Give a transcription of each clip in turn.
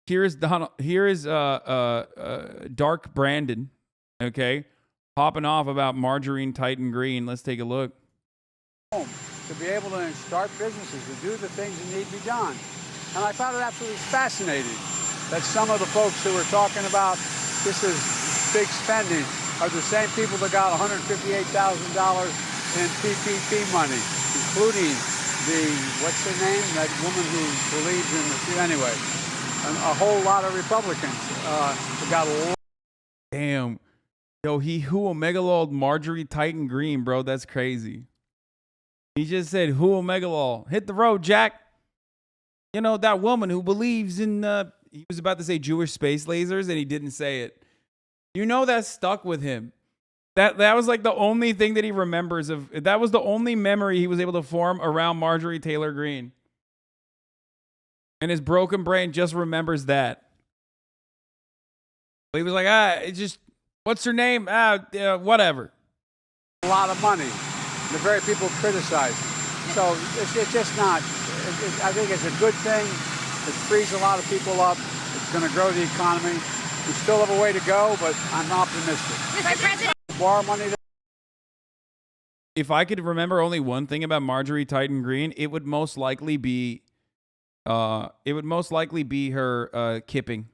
Here is Donald. Here is Dark Brandon. Okay, popping off about margarine Titan Green. Let's take a look. To be able to start businesses, to do the things that need to be done. And I found it absolutely fascinating that some of the folks who were talking about this is big spending are the same people that got $158,000 in PPP money, including what's her name? That woman who believes in the, anyway, a whole lot of Republicans who got a lot. Damn. Yo, who megalol Marjorie Titan Green, bro. That's crazy. He just said, who megalol? Hit the road, Jack. You know, that woman who believes in, he was about to say Jewish space lasers and he didn't say it. You know, that stuck with him. That was like the only thing that he remembers of. That was the only memory he was able to form around Marjorie Taylor Greene. And his broken brain just remembers that. But he was like, it's just, what's her name? Whatever. A lot of money. The very people criticize. So it's just not. I think it's a good thing. It frees a lot of people up. It's going to grow the economy. We still have a way to go, but I'm optimistic. Mr. President. Borrow money. If I could remember only one thing about Marjorie Titan Green, it would most likely be, her kipping,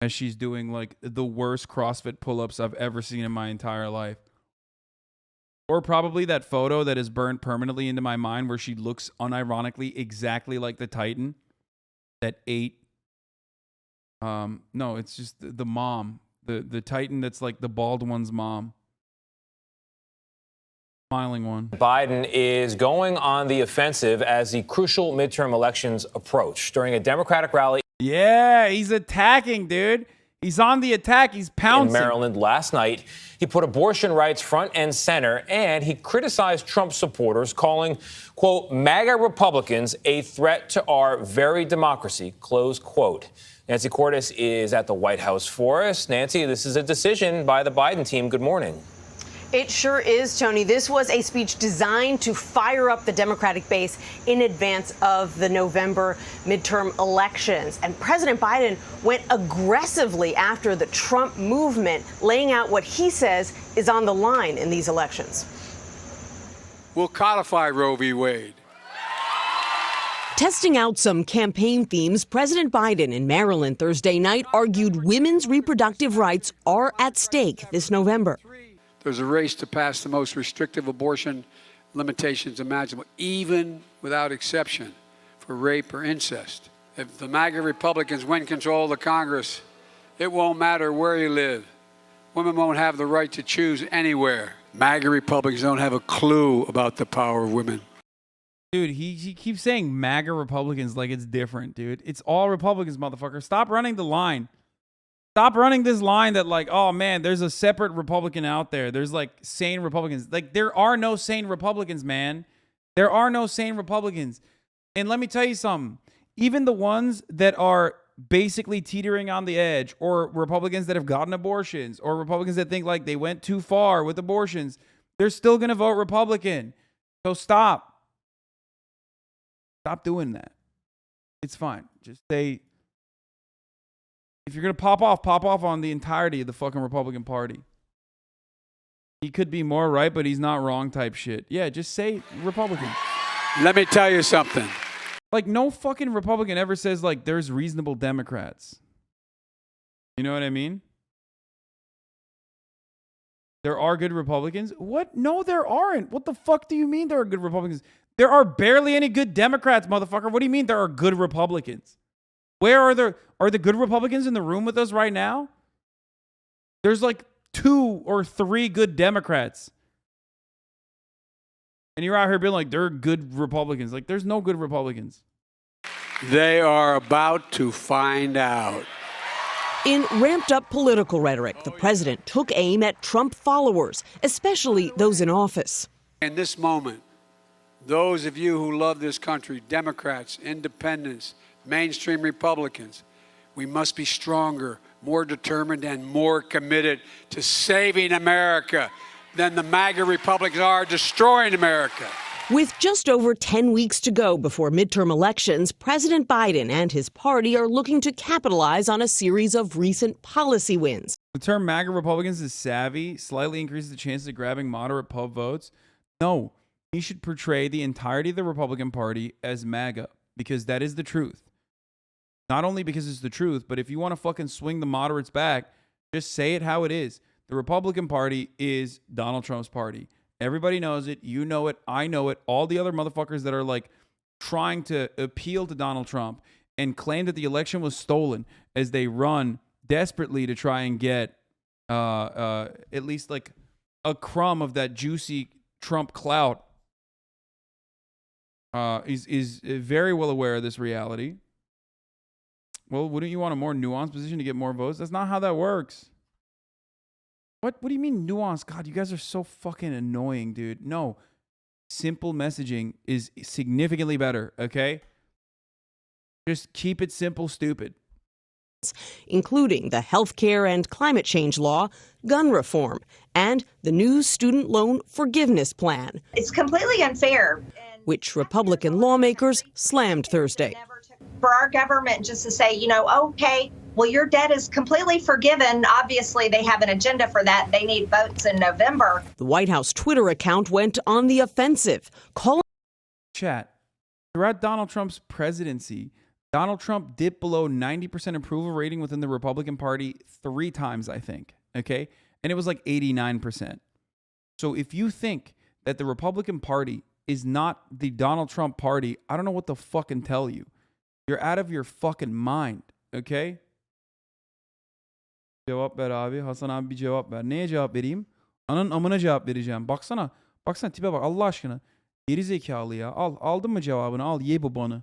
as she's doing like the worst CrossFit pull-ups I've ever seen in my entire life. Or probably that photo that is burned permanently into my mind where she looks unironically exactly like the Titan that ate. No, it's just the mom. The Titan that's like the bald one's mom. Smiling one. Biden is going on the offensive as the crucial midterm elections approach. During a Democratic rally. Yeah, he's attacking, dude. He's on the attack. He's pouncing. In Maryland last night, he put abortion rights front and center, and he criticized Trump supporters, calling, quote, MAGA Republicans a threat to our very democracy, close quote. Nancy Cordes is at the White House for us. Nancy, this is a decision by the Biden team. Good morning. It sure is, Tony. This was a speech designed to fire up the Democratic base in advance of the November midterm elections. And President Biden went aggressively after the Trump movement, laying out what he says is on the line in these elections. We'll codify Roe v. Wade. Testing out some campaign themes, President Biden in Maryland Thursday night argued women's reproductive rights are at stake this November. There's a race to pass the most restrictive abortion limitations imaginable, even without exception for rape or incest. If the MAGA Republicans win control of the Congress, it won't matter where you live. Women won't have the right to choose anywhere. MAGA Republicans don't have a clue about the power of women. Dude, he keeps saying MAGA Republicans like it's different, dude. It's all Republicans, motherfucker. Stop running the line. Stop running this line that like, oh man, there's a separate Republican out there. There's like sane Republicans. Like there are no sane Republicans, man. There are no sane Republicans. And let me tell you something. Even the ones that are basically teetering on the edge, or Republicans that have gotten abortions, or Republicans that think like they went too far with abortions, they're still going to vote Republican. So stop. Stop doing that. It's fine. Just say, if you're going to pop off on the entirety of the fucking Republican Party. He could be more right, but he's not wrong type shit. Yeah, just say Republicans. Let me tell you something. Like, no fucking Republican ever says, like, there's reasonable Democrats. You know what I mean? There are good Republicans? What? No, there aren't. What the fuck do you mean there are good Republicans? There are barely any good Democrats, motherfucker. What do you mean there are good Republicans? Where are the good Republicans in the room with us right now? There's like 2 or 3 good Democrats. And you're out here being like, they're good Republicans. Like, there's no good Republicans. They are about to find out. In ramped-up political rhetoric, the president took aim at Trump followers, especially those in office. In this moment, those of you who love this country, Democrats, independents, mainstream Republicans, we must be stronger, more determined, and more committed to saving America than the MAGA Republicans are destroying America. With just over 10 weeks to go before midterm elections, President Biden and his party are looking to capitalize on a series of recent policy wins. The term MAGA Republicans is savvy, slightly increases the chances of grabbing moderate pub votes. No, he should portray the entirety of the Republican Party as MAGA, because that is the truth. Not only because it's the truth, but if you want to fucking swing the moderates back, just say it how it is. The Republican Party is Donald Trump's party. Everybody knows it. You know it. I know it. All the other motherfuckers that are like trying to appeal to Donald Trump and claim that the election was stolen as they run desperately to try and get at least like a crumb of that juicy Trump clout is very well aware of this reality. Well, wouldn't you want a more nuanced position to get more votes? That's not how that works. What do you mean nuanced? God, you guys are so fucking annoying, dude. No. Simple messaging is significantly better, okay? Just keep it simple, stupid. Including the healthcare and climate change law, gun reform, and the new student loan forgiveness plan. It's completely unfair. Which Republican lawmakers slammed Thursday. For our government just to say, okay, well, your debt is completely forgiven. Obviously, they have an agenda for that. They need votes in November. The White House Twitter account went on the offensive, calling... Chat. Throughout Donald Trump's presidency, Donald Trump dipped below 90% approval rating within the Republican Party 3 times, I think. Okay? And it was like 89%. So if you think that the Republican Party is not the Donald Trump party, I don't know what to fucking tell you. You're out of your fucking mind. Okay? Cevap ver abi. Hasan abi bir cevap ver. Neye cevap vereyim? Ananın amına cevap vereceğim. Baksana. Baksana tipe bak Allah aşkına. Geri zekalı ya. Aldın mı cevabını? Al ye babanı.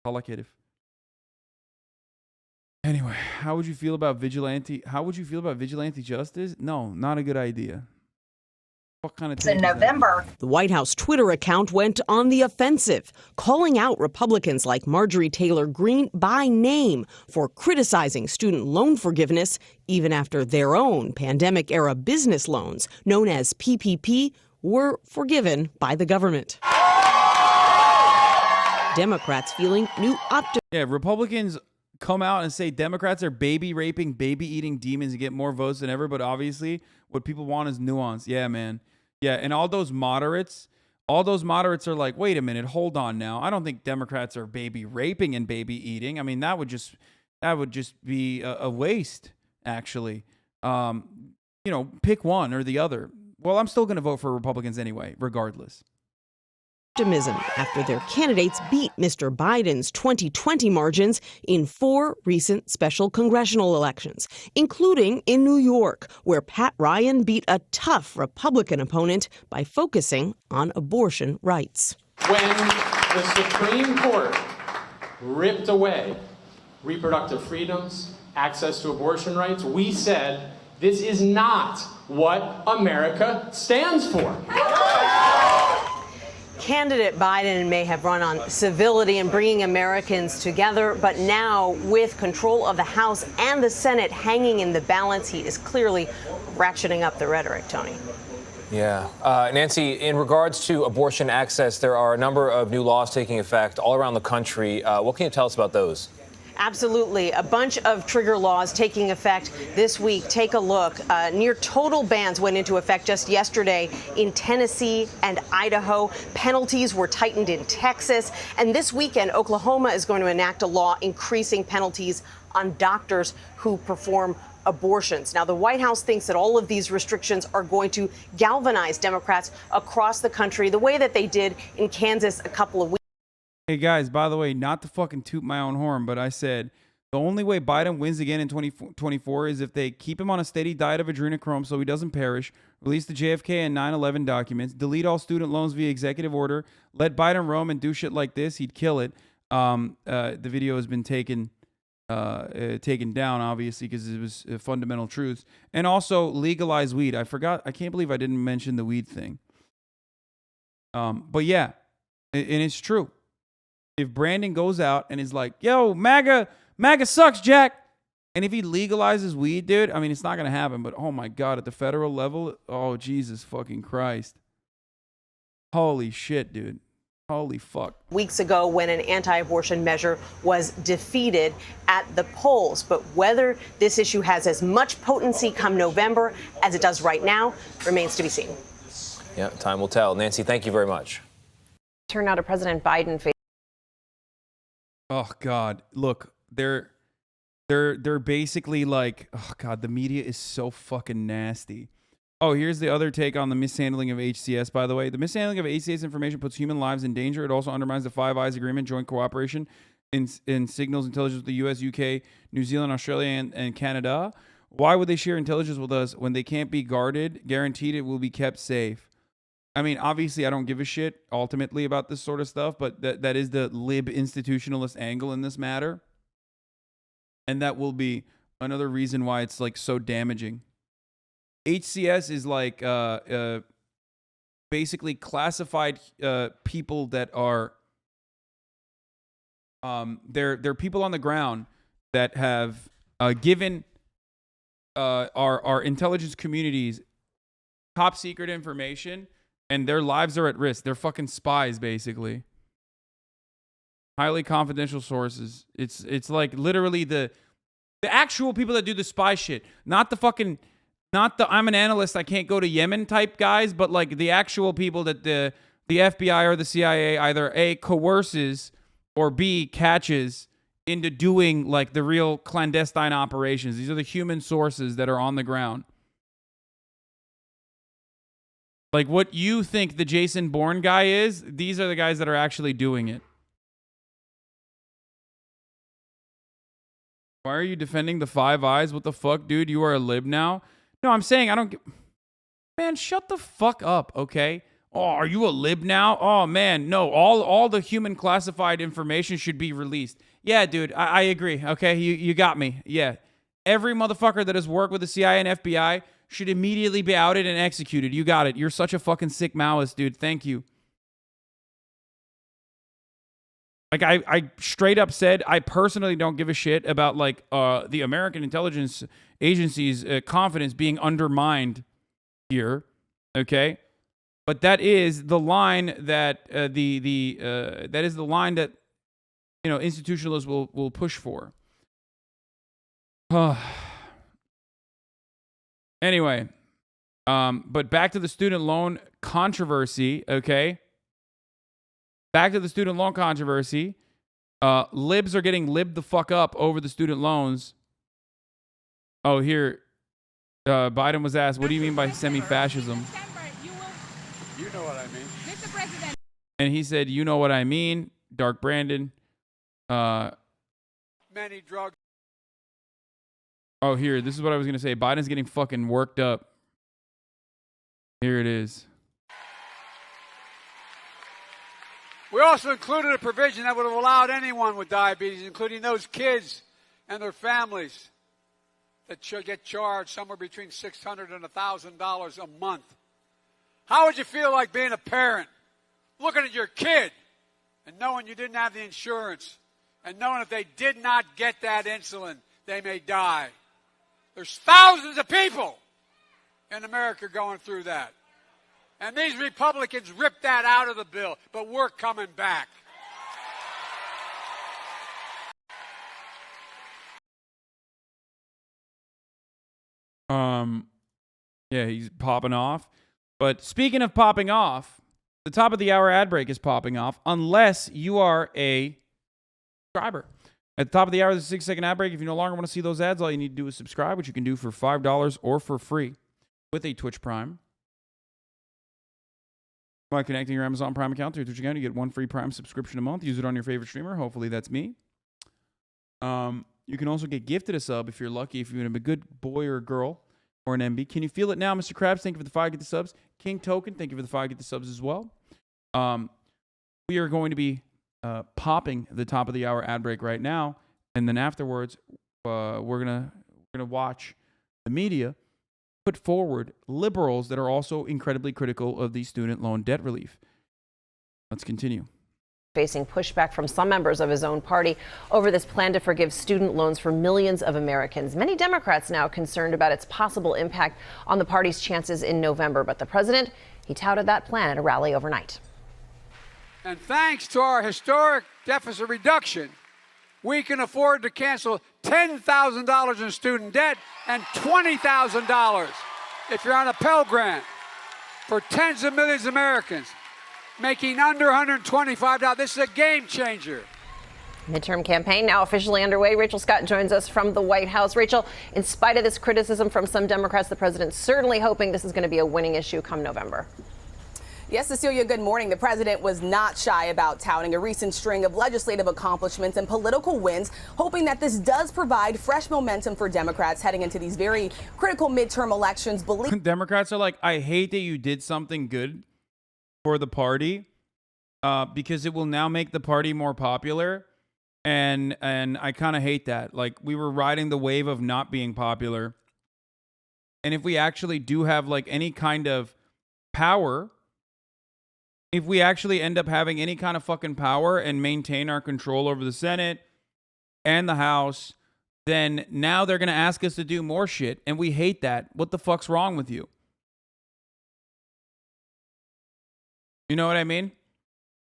Salak herif. Anyway, how would you feel about vigilante justice? No, not a good idea. What kind of in November? The White House Twitter account went on the offensive, calling out Republicans like Marjorie Taylor Greene by name for criticizing student loan forgiveness, even after their own pandemic-era business loans, known as PPP, were forgiven by the government. Democrats feeling new optimism. Yeah, Republicans come out and say Democrats are baby raping, baby eating demons and get more votes than ever. But obviously what people want is nuance. Yeah, man. Yeah. And all those moderates are like, wait a minute, hold on now. I don't think Democrats are baby raping and baby eating. I mean, that would just be a waste, actually. Pick one or the other. Well, I'm still going to vote for Republicans anyway, regardless. Optimism after their candidates beat Mr. Biden's 2020 margins in 4 recent special congressional elections, including in New York, where Pat Ryan beat a tough Republican opponent by focusing on abortion rights. When the Supreme Court ripped away reproductive freedoms, access to abortion rights, we said this is not what America stands for. Candidate Biden may have run on civility and bringing Americans together, but now with control of the House and the Senate hanging in the balance, he is clearly ratcheting up the rhetoric, Tony. Yeah. Nancy, in regards to abortion access, there are a number of new laws taking effect all around the country. What can you tell us about those? Absolutely. A bunch of trigger laws taking effect this week. Take a look. Near total bans went into effect just yesterday in Tennessee and Idaho. Penalties were tightened in Texas. And this weekend, Oklahoma is going to enact a law increasing penalties on doctors who perform abortions. Now, the White House thinks that all of these restrictions are going to galvanize Democrats across the country the way that they did in Kansas a couple of weeks. Hey guys, by the way, not to fucking toot my own horn, but I said the only way Biden wins again in 2024 is if they keep him on a steady diet of adrenochrome so he doesn't perish, release the JFK and 9/11 documents, delete all student loans via executive order, let Biden roam and do shit like this, he'd kill it. The video has been taken down, obviously, because it was fundamental truths. And also legalize weed. I can't believe I didn't mention the weed thing. But yeah, and it's true. If Brandon goes out and is like, yo, MAGA sucks, Jack. And if he legalizes weed, dude, I mean, it's not going to happen. But, oh, my God, at the federal level, oh, Jesus fucking Christ. Holy shit, dude. Holy fuck. Weeks ago when an anti-abortion measure was defeated at the polls. But whether this issue has as much potency come November as it does right now remains to be seen. Yeah, time will tell. Nancy, thank you very much. Turn now to President Biden. Oh God, look, they're basically like, oh God, the media is so fucking nasty. Oh, here's the other take on the mishandling of HCS, by the way. The mishandling of HCS information puts human lives in danger. It also undermines the Five Eyes Agreement, joint cooperation in signals intelligence with the US, UK, New Zealand, Australia, and Canada. Why would they share intelligence with us when they can't be guarded? Guaranteed it will be kept safe. I mean, obviously, I don't give a shit ultimately about this sort of stuff, but that is the lib institutionalist angle in this matter. And that will be another reason why it's like so damaging. HCS is like basically classified people that are they're people on the ground that have given our intelligence communities top secret information, and their lives are at risk. They're fucking spies, basically. Highly confidential sources. It's like literally the actual people that do the spy shit, not the I'm an analyst, I can't go to Yemen type guys, but like the actual people that the FBI or the CIA either A, coerces or B, catches into doing like the real clandestine operations. These are the human sources that are on the ground. Like what you think the Jason Bourne guy is, these are the guys that are actually doing it. Why are you defending the Five Eyes? What the fuck, dude? You are a lib now? No, I'm saying I don't get... Man, shut the fuck up, okay? Oh, are you a lib now? Oh, man, no. All the human classified information should be released. Yeah, dude, I agree, okay? You got me. Yeah. Every motherfucker that has worked with the CIA and FBI should immediately be outed and executed. You got it. You're such a fucking sick Maoist, dude. Thank you. Like, I straight up said, I personally don't give a shit about, like, the American intelligence agency's confidence being undermined here, okay? But that is the line that that is the line that, you know, institutionalists will push for. Anyway, but back to the student loan controversy, okay? Back to the student loan controversy. Libs are getting libbed the fuck up over the student loans. Oh, here. Biden was asked, what do you mean by semi-fascism? You know what I mean. Mr. President. And he said, you know what I mean. Dark Brandon. Many drugs. Oh, here. This is what I was going to say. Biden's getting fucking worked up. Here it is. We also included a provision that would have allowed anyone with diabetes, including those kids and their families, that should get charged somewhere between $600 and $1,000 a month. How would you feel like being a parent, looking at your kid and knowing you didn't have the insurance and knowing if they did not get that insulin, they may die? There's thousands of people in America going through that. And these Republicans ripped that out of the bill, but we're coming back. Yeah, he's popping off. But speaking of popping off, the top of the hour ad break is popping off unless you are a subscriber. At the top of the hour, there's a 6-second ad break. If you no longer want to see those ads, all you need to do is subscribe, which you can do for $5 or for free with a Twitch Prime. By connecting your Amazon Prime account to your Twitch account, you get one free Prime subscription a month. Use it on your favorite streamer. Hopefully that's me. You can also get gifted a sub if you're lucky, if you're a good boy or a girl or an MB. Can you feel it now, Mr. Krabs? Thank you for the 5 get the subs. King Token, thank you for the 5 get the subs as well. We are going to be popping the top of the hour ad break right now, and then afterwards, we're gonna watch the media put forward liberals that are also incredibly critical of the student loan debt relief. Let's continue. Facing pushback from some members of his own party over this plan to forgive student loans for millions of Americans. Many Democrats now concerned about its possible impact on the party's chances in November, but the president He touted that plan at a rally overnight. And thanks to our historic deficit reduction, we can afford to cancel $10,000 in student debt and $20,000 if you're on a Pell Grant for tens of millions of Americans making under $125. This is a game changer. Midterm campaign now officially underway. Rachel Scott joins us from the White House. Rachel, in spite of this criticism from some Democrats, the president's certainly hoping this is going to be a winning issue come November. Yes, Cecilia, good morning. The president was not shy about touting a recent string of legislative accomplishments and political wins, hoping that this does provide fresh momentum for Democrats heading into these very critical midterm elections. Democrats are like, I hate that you did something good for the party because it will now make the party more popular. And I kind of hate that. Like, we were riding the wave of not being popular. And if we actually do have like any kind of power, if we actually end up having any kind of fucking power and maintain our control over the Senate and the House, then now they're going to ask us to do more shit. And we hate that. What the fuck's wrong with you? You know what I mean?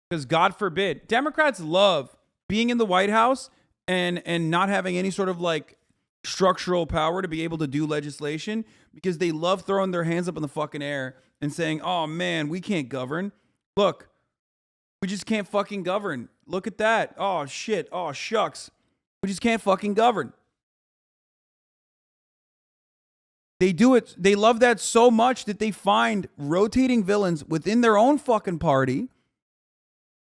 Because God forbid, Democrats love being in the White House and not having any sort of like structural power to be able to do legislation, because they love throwing their hands up in the fucking air and saying, oh man, we can't govern. Look, we just can't fucking govern. Look at that. Oh shit. Oh shucks. We just can't fucking govern. They do it. They love that so much that they find rotating villains within their own fucking party,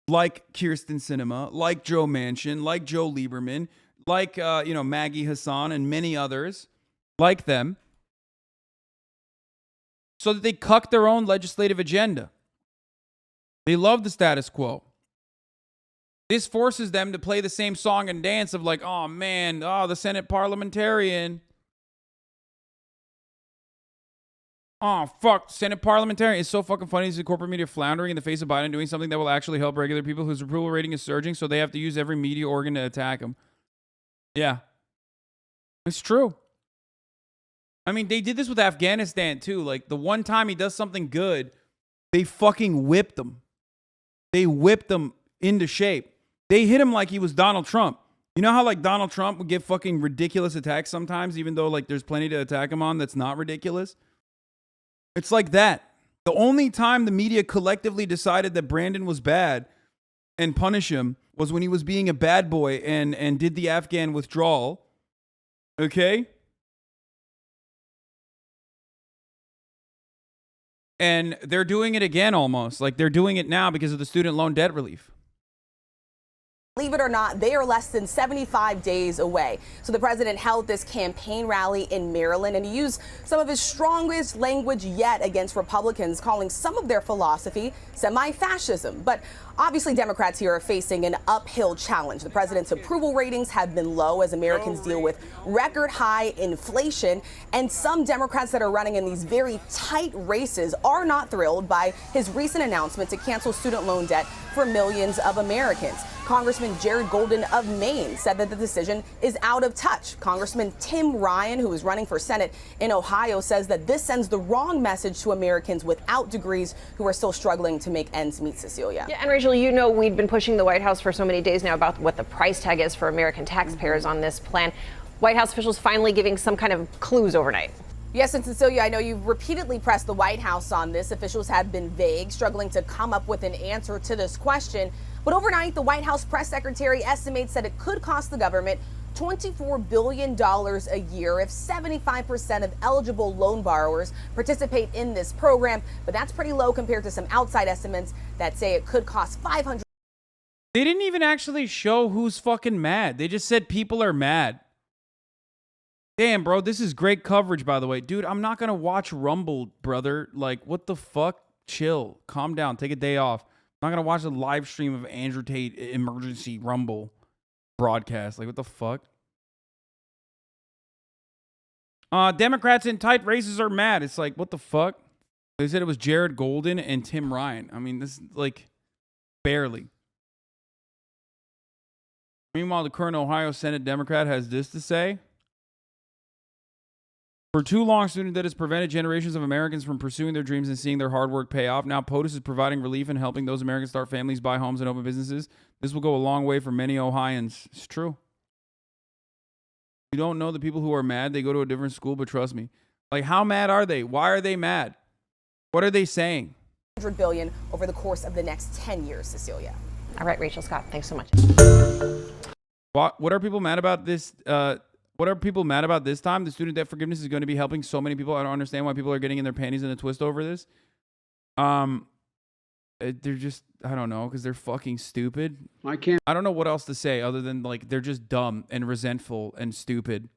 like Kirsten Sinema, like Joe Manchin, like Joe Lieberman, like, Maggie Hassan and many others like them, so that they cuck their own legislative agenda. They love the status quo. This forces them to play the same song and dance of like, oh man, the Senate parliamentarian. Oh, fuck. Senate parliamentarian. It's so fucking funny to see corporate media floundering in the face of Biden doing something that will actually help regular people whose approval rating is surging, so they have to use every media organ to attack him. Yeah. It's true. I mean, they did this with Afghanistan, too. Like, the one time he does something good, they fucking whipped him. They whipped him into shape. They hit him like he was Donald Trump. You know how, like, Donald Trump would get fucking ridiculous attacks sometimes, even though, like, there's plenty to attack him on that's not ridiculous? It's like that. The only time the media collectively decided that Brandon was bad and punish him was when he was being a bad boy and did the Afghan withdrawal. Okay? And they're doing it again almost. Like they're doing it now because of the student loan debt relief. Believe it or not, they are less than 75 days away. So the president held this campaign rally in Maryland, and he used some of his strongest language yet against Republicans, calling some of their philosophy semi-fascism. But obviously, Democrats here are facing an uphill challenge. The president's approval ratings have been low as Americans deal with record high inflation. And some Democrats that are running in these very tight races are not thrilled by his recent announcement to cancel student loan debt for millions of Americans. Congressman Jared Golden of Maine said that the decision is out of touch. Congressman Tim Ryan, who is running for Senate in Ohio, says that this sends the wrong message to Americans without degrees who are still struggling to make ends meet, Cecilia. Yeah, and Rachel, we'd been pushing the White House for so many days now about what the price tag is for American taxpayers on this plan. White House officials finally giving some kind of clues overnight. Yes, and Cecilia, I know you've repeatedly pressed the White House on this. Officials have been vague, struggling to come up with an answer to this question. But overnight, the White House press secretary estimates that it could cost the government $24 billion a year if 75% of eligible loan borrowers participate in this program. But that's pretty low compared to some outside estimates that say it could cost $500. They didn't even actually show who's fucking mad. They just said people are mad. Damn, bro, this is great coverage, by the way. Dude, I'm not going to watch Rumble, brother. Like, what the fuck? Chill. Calm down. Take a day off. I'm not going to watch a live stream of Andrew Tate emergency Rumble broadcast. Like, what the fuck? Democrats in tight races are mad. It's like, what the fuck? They said it was Jared Golden and Tim Ryan. I mean, this is like barely. Meanwhile, the current Ohio Senate Democrat has this to say. For too long, student debt has prevented generations of Americans from pursuing their dreams and seeing their hard work pay off. Now, POTUS is providing relief and helping those Americans start families, buy homes, and open businesses. This will go a long way for many Ohioans. It's true. You don't know the people who are mad. They go to a different school, but trust me. Like, how mad are they? Why are they mad? What are they saying? $100 billion over the course of the next 10 years, Cecilia. All right, Rachel Scott, thanks so much. What are people mad about this? What are people mad about this time? The student debt forgiveness is going to be helping so many people. I don't understand why people are getting in their panties in a twist over this. They're just, I don't know, because they're fucking stupid. I don't know what else to say other than, like, they're just dumb and resentful and stupid.